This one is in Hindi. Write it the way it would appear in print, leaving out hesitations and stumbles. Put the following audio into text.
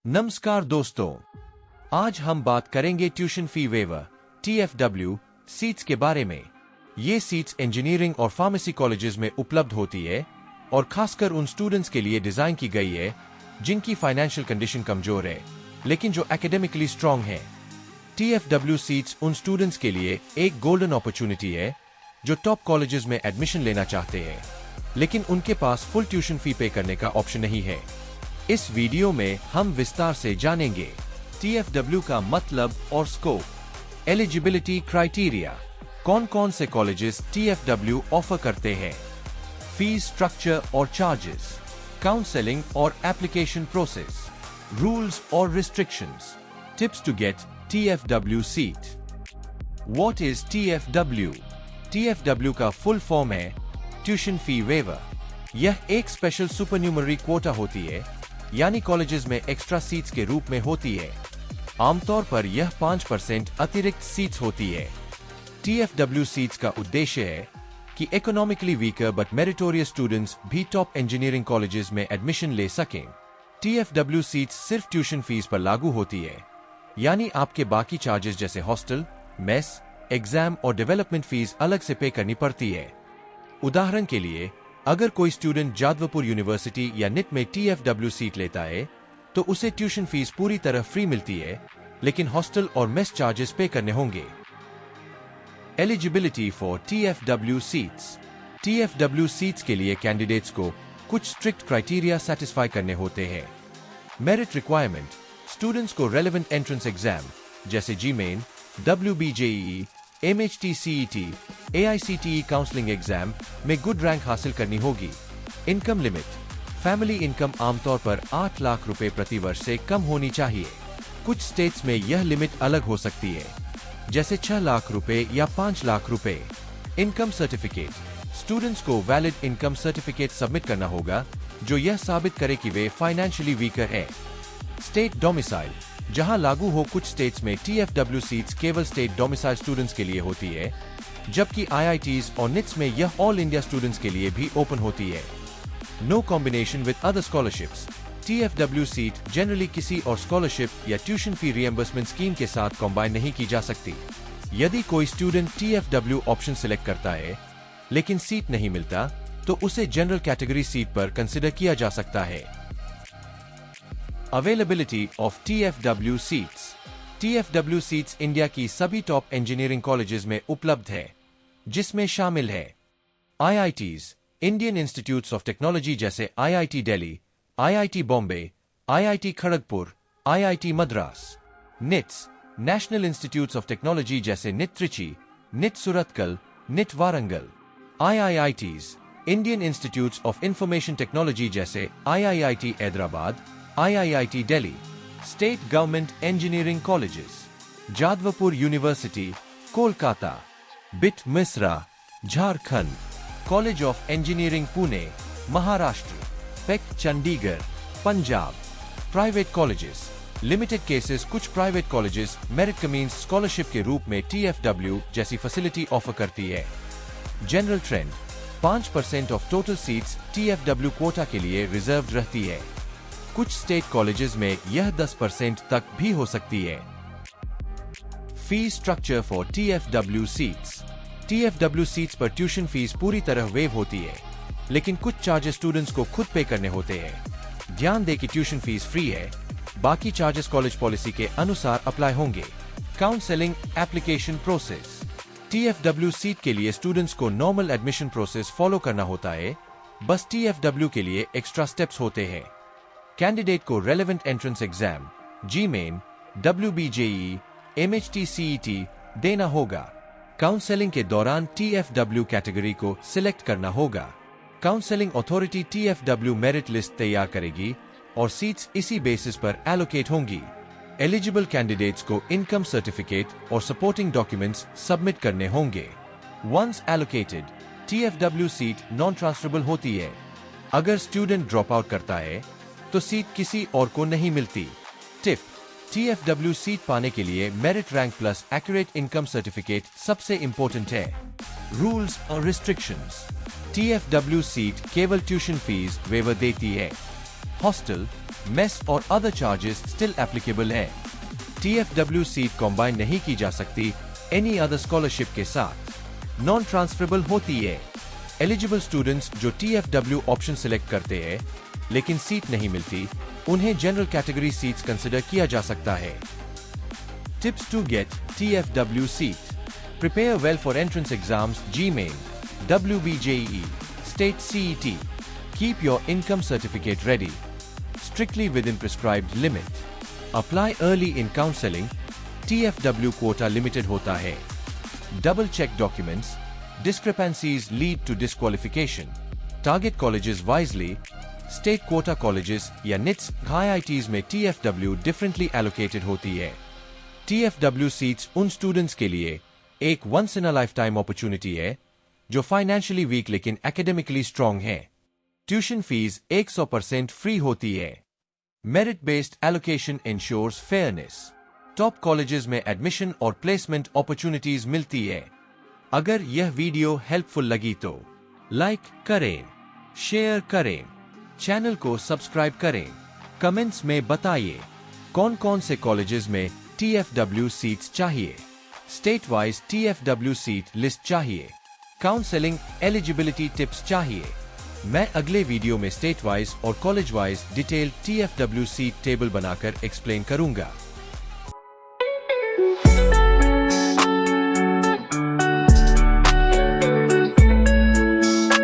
नमस्कार दोस्तों, आज हम बात करेंगे tuition fee waiver TFW seats के बारे में। ये सीट्स इंजीनियरिंग और फार्मेसी कॉलेजेस में उपलब्ध होती है और खासकर उन स्टूडेंट्स के लिए डिजाइन की गई है जिनकी फाइनेंशियल कंडीशन कमजोर है लेकिन जो एकेडमिकली स्ट्रांग है। TFW सीट्स उन स्टूडेंट्स के लिए एक गोल्डन अपॉर्चुनिटी है जो टॉप कॉलेजेस में एडमिशन लेना चाहते हैं लेकिन उनके पास फुल ट्यूशन फी पे करने का ऑप्शन नहीं है। इस वीडियो में हम विस्तार से जानेंगे TFW का मतलब और स्कोप, एलिजिबिलिटी क्राइटेरिया, कौन कौन से कॉलेजेस TFW ऑफर करते हैं, फीस स्ट्रक्चर और चार्जेस, काउंसलिंग और एप्लीकेशन प्रोसेस, रूल्स और restrictions, tips to get TFW seat. What is TFW? TFW का फुल फॉर्म है ट्यूशन फी वेवर। यह एक स्पेशल सुपरन्यूमरी क्वोटा होती है, यानी कॉलेजेस में एक्स्ट्रा सीट्स के रूप में होती है। आमतौर पर यह 5% अतिरिक्त सीट्स होती है। TFW सीट्स का उद्देश्य है कि economically weaker but meritorious students भी टॉप इंजीनियरिंग कॉलेजेस में एडमिशन ले सकें। TFW सीट्स सिर्फ ट्यूशन फीस पर लागू होती है, यानी आपके बाकी चार्जेस जैसे हॉस्टल, मेस, एग्जाम और डेवलपमेंट फीस अलग से पे करनी पड़ती है। उदाहरण के लिए, अगर कोई स्टूडेंट जादवपुर यूनिवर्सिटी या निट में TFW सीट लेता है तो उसे ट्यूशन फीस पूरी तरह फ्री मिलती है लेकिन हॉस्टल और मेस चार्जेस पे करने होंगे। Eligibility for TFW seats. TFW seats के लिए कैंडिडेट्स को कुछ स्ट्रिक्ट क्राइटेरिया सेटिस्फाई करने होते हैं। मेरिट रिक्वायरमेंट: स्टूडेंट्स को रेलेवेंट एंट्रेंस एग्जाम जैसे GMAIN, WBJEE, MHTCET, AICTE counselling exam में गुड रैंक हासिल करनी होगी। इनकम लिमिट: फैमिली इनकम आमतौर पर 8 लाख रुपए प्रति वर्ष से कम होनी चाहिए। कुछ स्टेट्स में यह लिमिट अलग हो सकती है, जैसे 6 लाख रुपए या 5 लाख रुपए। इनकम सर्टिफिकेट: स्टूडेंट्स को वैलिड इनकम सर्टिफिकेट सबमिट करना होगा जो यह साबित करे कि वे फाइनेंशियली वीकर है। स्टेट डोमिसाइल: जहां लागू हो कुछ स्टेट्स में TFW सीट्स केवल स्टेट डोमिसाइल स्टूडेंट्स के लिए होती है, जबकि IITs और NITS में यह ऑल इंडिया स्टूडेंट्स के लिए भी ओपन होती है। No combination with other scholarships: TFW seat generally किसी और स्कॉलरशिप या ट्यूशन फी रिएम्बर्समेंट स्कीम के साथ कॉम्बाइन नहीं की जा सकती। यदि कोई स्टूडेंट TFW ऑप्शन सिलेक्ट करता है लेकिन सीट नहीं मिलता तो उसे जनरल कैटेगरी सीट पर कंसिडर किया जा सकता है। Availability of TFW seats. TFW seats India की सभी टॉप इंजीनियरिंग कॉलेजेस में उपलब्ध है, जिसमें शामिल है IITs, Indian institutes of technology जैसे IIT Delhi, IIT Bombay, IIT Kharagpur, IIT Madras. NITS, national institutes of technology जैसे NIT Trichy, NIT Surathkal, NIT Warangal. IIITs, Indian institutes of information technology जैसे IIIT Hyderabad, IIIT Delhi. State government engineering colleges: Jadavpur university, Kolkata; bit Mishra, Jharkhand; college of engineering Pune, Maharashtra; pack Chandigarh, Punjab. Private colleges: limited cases कुछ प्राइवेट कॉलेजेस मेरिट कमींस स्कॉलरशिप के रूप में TFW जैसी फैसिलिटी ऑफर करती है। General trend: 5% of total seats TFW क्वोटा के लिए रिजर्व रहती है। कुछ स्टेट कॉलेजेस में यह 10% तक भी हो सकती है। Fees structure for TFW seats. TFW seats पर ट्यूशन फीस पूरी तरह वेव होती है, लेकिन कुछ चार्जेस स्टूडेंट्स को खुद पे करने होते हैं। ध्यान दें कि ट्यूशन फीस फ्री है, बाकी चार्जेस कॉलेज पॉलिसी के अनुसार अप्लाई होंगे। Counselling application process: TFW seat के लिए स्टूडेंट्स को नॉर्मल एडमिशन प्रोसेस फॉलो करना होता है, बस TFW के लिए एक्स्ट्रा स्टेप्स होते हैं। कैंडिडेट को relevant entrance exam GMAIN, WBJEE, MHTCET देना होगा। काउंसलिंग के दौरान TFW कैटेगरी को सिलेक्ट करना होगा। Counselling authority TFW merit list तैयार करेगी और सीट्स इसी बेसिस पर एलोकेट होंगी। एलिजिबल कैंडिडेट्स को इनकम सर्टिफिकेट और सपोर्टिंग डॉक्यूमेंट्स सबमिट करने होंगे। Once allocated, TFW seat non transferable होती है। अगर स्टूडेंट ड्रॉप आउट करता है तो सीट किसी और को नहीं मिलती। टिप: TFW सीट पाने के लिए merit rank plus accurate income certificate सबसे इंपॉर्टेंट है। रूल्स और रिस्ट्रिक्शंस: TFW सीट केवल ट्यूशन फीस वेवर देती है। hostel, mess और other charges still applicable है। TFW सीट कॉम्बाइन नहीं की जा सकती any other scholarship के साथ, नॉन ट्रांसफरेबल होती है। एलिजिबल स्टूडेंट्स जो TFW ऑप्शन सिलेक्ट करते हैं लेकिन सीट नहीं मिलती, उन्हें जनरल कैटेगरी सीट्स कंसिडर किया जा सकता है। Tips to get TFW seat. Prepare well for entrance exams GMAIN, WBJEE, State CET. Keep your income certificate ready, strictly within prescribed limit. Apply early in counseling. TFW quota limited होता है। Double check documents. Discrepancies lead to disqualification. Target colleges wisely. State quota colleges या NITS IITs में TFW differently allocated होती है। TFW seats उन स्टूडेंट्स के लिए एक once in a lifetime opportunity है जो फाइनेंशियली वीक लेकिन एकेडमिकली स्ट्रांग है। ट्यूशन फीस 100% फ्री होती है। Merit based allocation ensures fairness. Top colleges में एडमिशन और प्लेसमेंट अपॉर्चुनिटीज मिलती है। अगर यह वीडियो हेल्पफुल लगी तो लाइक करें, शेयर करें, चैनल को सब्सक्राइब करें, कमेंट्स में बताइए कौन कौन से कॉलेजेस में TFW सीट्स चाहिए, state wise TFW seat list चाहिए, काउंसलिंग एलिजिबिलिटी टिप्स चाहिए। मैं अगले वीडियो में स्टेट वाइज और college wise detail TFW seat table बनाकर एक्सप्लेन करूंगा।